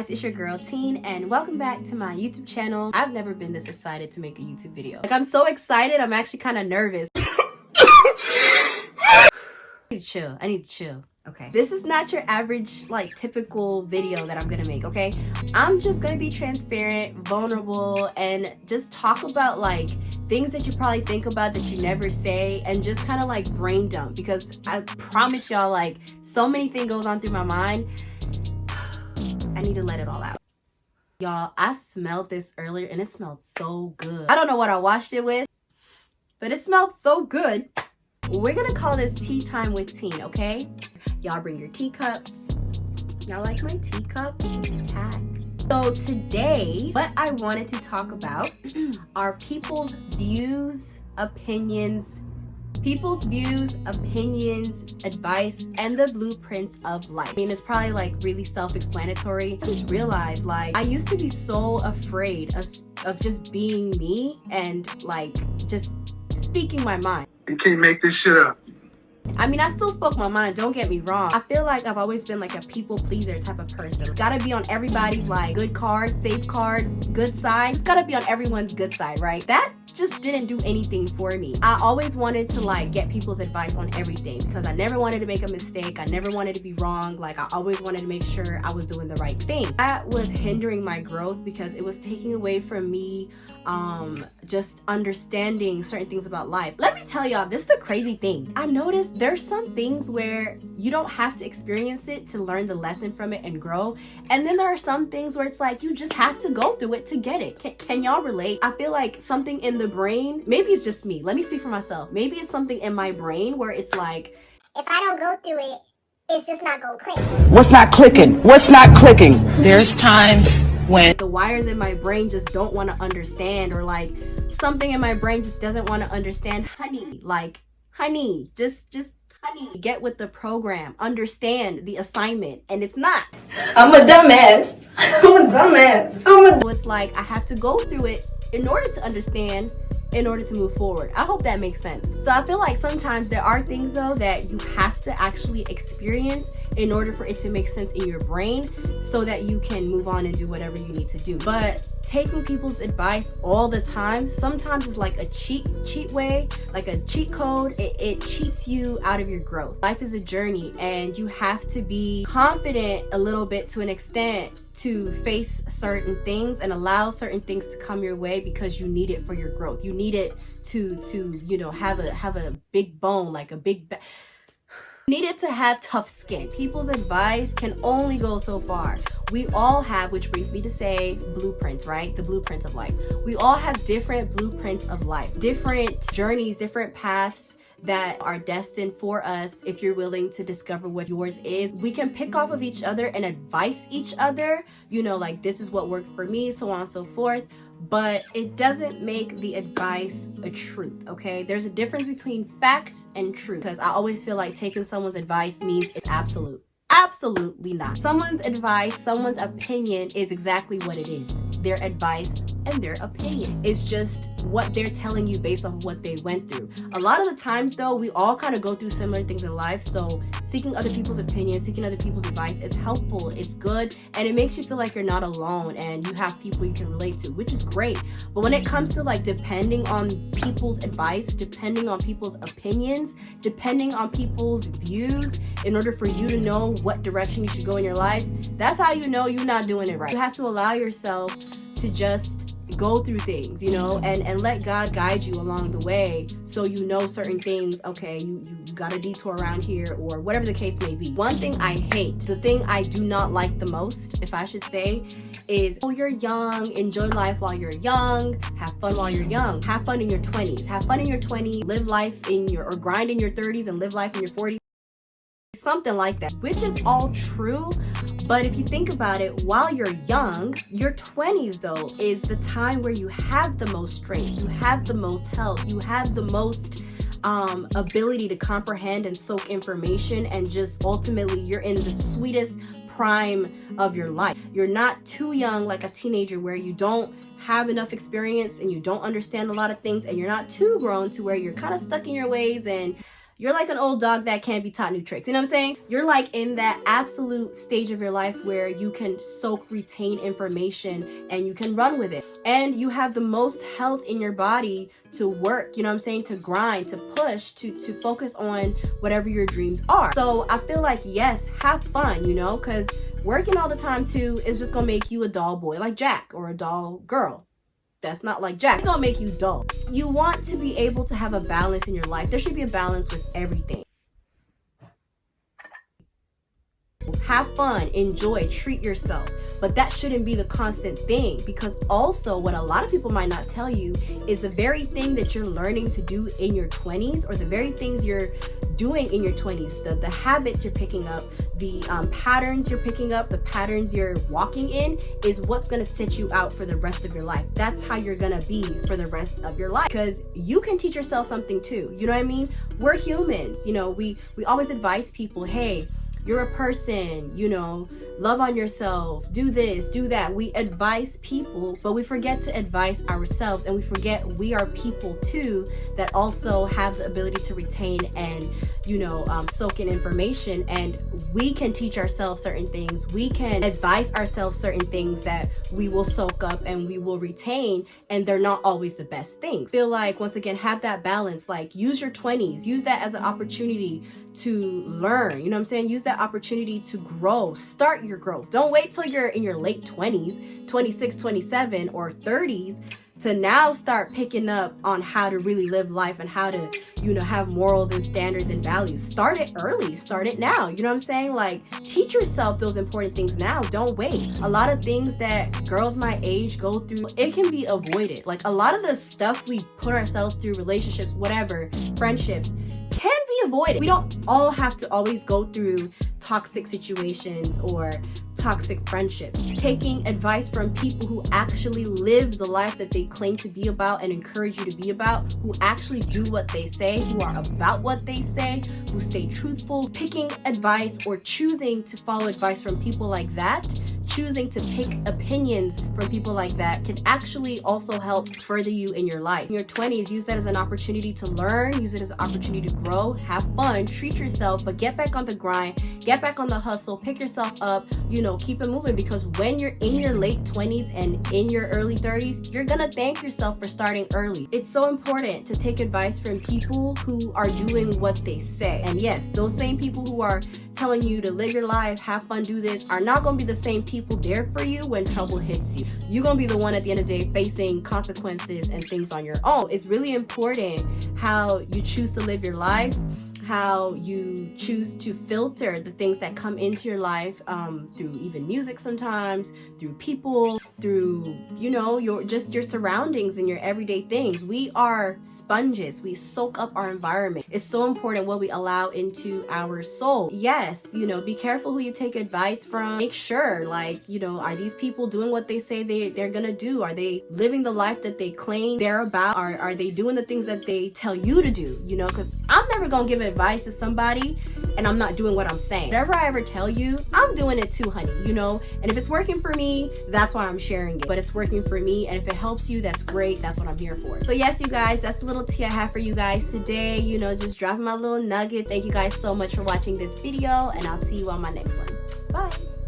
guys, it's your girl Tine and welcome back to my YouTube channel. I've never been this excited to make a YouTube video. Like, I'm so excited, I'm actually kind of nervous. I need to chill. Okay, this is not your average like typical video that I'm gonna make. Okay, I'm just gonna be transparent, vulnerable, and just talk about like things that you probably think about that you never say, and just kind of like brain dump, because I promise y'all, like, so many things goes on through my mind. I need to let it all out. Y'all, I smelled this earlier and it smelled so good. I don't know what I washed it with, but it smelled so good. We're gonna call this tea time with Tine, okay? Y'all bring your teacups. Y'all like my teacup? It's a tag. So today, what I wanted to talk about are people's views, opinions, advice, and the blueprints of life. I mean, it's probably like really self-explanatory. I just realized, like, I used to be so afraid of just being me and like just speaking my mind. You can't make this shit up. I mean, I still spoke my mind, don't get me wrong. I feel like I've always been like a people pleaser type of person. Gotta be on everybody's like good card, safe card, good side. It's gotta be on everyone's good side, right? That just didn't do anything for me. I always wanted to like get people's advice on everything because I never wanted to make a mistake. I never wanted to be wrong. Like, I always wanted to make sure I was doing the right thing. That was hindering my growth because it was taking away from me just understanding certain things about life. Let me tell y'all, this is the crazy thing. I noticed there's some things where you don't have to experience it to learn the lesson from it and grow. And then there are some things where it's like you just have to go through it to get it. Can y'all relate? I feel like something in the brain, maybe it's just me. Let me speak for myself. Maybe it's something in my brain where it's like, if I don't go through it, it's just not gonna click. What's not clicking? What's not clicking? There's times when the wires in my brain just don't want to understand, or like something in my brain just doesn't want to understand. Honey, just honey, get with the program, understand the assignment. And it's not. I'm a dumbass. So it's like I have to go through it in order to understand, in order to move forward. I hope that makes sense. So I feel like sometimes there are things though that you have to actually experience in order for it to make sense in your brain so that you can move on and do whatever you need to do. But taking people's advice all the time sometimes is like a cheat way, like a cheat code. It cheats you out of your growth. Life is a journey and you have to be confident a little bit to an extent to face certain things and allow certain things to come your way because you need it for your growth. You need it to you know, have a big bone, like a big needed to have tough skin. People's advice can only go so far. We all have, which brings me to say, blueprints, right? The blueprints of life. We all have different blueprints of life, different journeys, different paths that are destined for us if you're willing to discover what yours is. We can pick off of each other and advise each other, you know, like, this is what worked for me, so on and so forth. But it doesn't make the advice a truth, okay? There's a difference between facts and truth, because I always feel like taking someone's advice means it's absolute. Absolutely not. Someone's advice, someone's opinion is exactly what it is. Their advice and their opinion. It's just what they're telling you based on what they went through. A lot of the times though, we all kind of go through similar things in life, so seeking other people's opinions, seeking other people's advice is helpful, it's good, and it makes you feel like you're not alone and you have people you can relate to, which is great. But when it comes to like depending on people's advice, depending on people's opinions, depending on people's views in order for you to know what direction you should go in your life, that's how you know you're not doing it right. You have to allow yourself to just go through things, you know, and let God guide you along the way, so you know certain things. Okay, you got a detour around here, or whatever the case may be. One thing I hate, the thing I do not like the most, if I should say, is, oh, you're young, enjoy life while you're young, have fun while you're young, have fun in your 20s, have fun in your 20s, live life in your, or grind in your 30s and live life in your 40s, something like that, which is all true. But if you think about it, while you're young, your 20s though is the time where you have the most strength, you have the most health, you have the most ability to comprehend and soak information, and just ultimately you're in the sweetest prime of your life. You're not too young like a teenager where you don't have enough experience and you don't understand a lot of things, and you're not too grown to where you're kind of stuck in your ways and You're like an old dog that can't be taught new tricks. You know what I'm saying? You're like in that absolute stage of your life where you can retain information and you can run with it. And you have the most health in your body to work, you know what I'm saying? To grind, to push, to focus on whatever your dreams are. So I feel like, yes, have fun, you know, because working all the time too is just gonna make you a dull boy like Jack, or a dull girl that's not like Jack. It's gonna make you dull. You want to be able to have a balance in your life. There should be a balance with everything. Have fun, enjoy, treat yourself. But that shouldn't be the constant thing, because also what a lot of people might not tell you is the very thing that you're learning to do in your 20s, or the very things you're doing in your 20s, the habits you're picking up, the patterns you're picking up, the patterns you're walking in, is what's gonna set you out for the rest of your life. That's how you're gonna be for the rest of your life, because you can teach yourself something too. You know what I mean? We're humans. You know, we always advise people, hey, you're a person, you know, love on yourself, do this, do that. We advise people, but we forget to advise ourselves, and we forget we are people too that also have the ability to retain and, you know, soak in information. And we can teach ourselves certain things. We can advise ourselves certain things that we will soak up and we will retain, and they're not always the best things. Feel like, once again, have that balance. Like, use your 20s, use that as an opportunity to learn, you know what I'm saying? Use that opportunity to grow. Start your growth. Don't wait till you're in your late 20s, 26, 27, or 30s to now start picking up on how to really live life and how to, you know, have morals and standards and values. Start it early. Start it now. You know what I'm saying? Like, teach yourself those important things now. Don't wait. A lot of things that girls my age go through, it can be avoided. Like, a lot of the stuff we put ourselves through, relationships, whatever, friendships, can be avoided. We don't all have to always go through toxic situations or toxic friendships. Taking advice from people who actually live the life that they claim to be about and encourage you to be about, who actually do what they say, who are about what they say, who stay truthful. Picking advice or choosing to follow advice from people like that, choosing to pick opinions from people like that, can actually also help further you in your life. In your 20s, use that as an opportunity to learn, use it as an opportunity to grow, have fun, treat yourself, but get back on the grind, get back on the hustle, pick yourself up, you know, keep it moving, because when you're in your late 20s and in your early 30s, you're gonna thank yourself for starting early. It's so important to take advice from people who are doing what they say. And yes, those same people who are telling you to live your life, have fun, do this, are not gonna be the same people there for you when trouble hits you. You're gonna be the one at the end of the day facing consequences and things on your own. It's really important how you choose to live your life, how you choose to filter the things that come into your life, through even music sometimes, through people, through, you know, your surroundings and your everyday things. We are sponges. We soak up our environment. It's so important what we allow into our soul. Yes, you know, be careful who you take advice from. Make sure, like, you know, are these people doing what they say they're gonna do? Are they living the life that they claim they're about? Are they doing the things that they tell you to do? You know, because I'm never gonna give advice to somebody and I'm not doing what I'm saying. Whatever I ever tell you, I'm doing it too, honey, you know? And if it's working for me, that's why I'm sharing it. But it's working for me, and if it helps you, that's great. That's what I'm here for. So yes, you guys, that's the little tea I have for you guys today. You know, just dropping my little nugget. Thank you guys so much for watching this video, and I'll see you on my next one. Bye.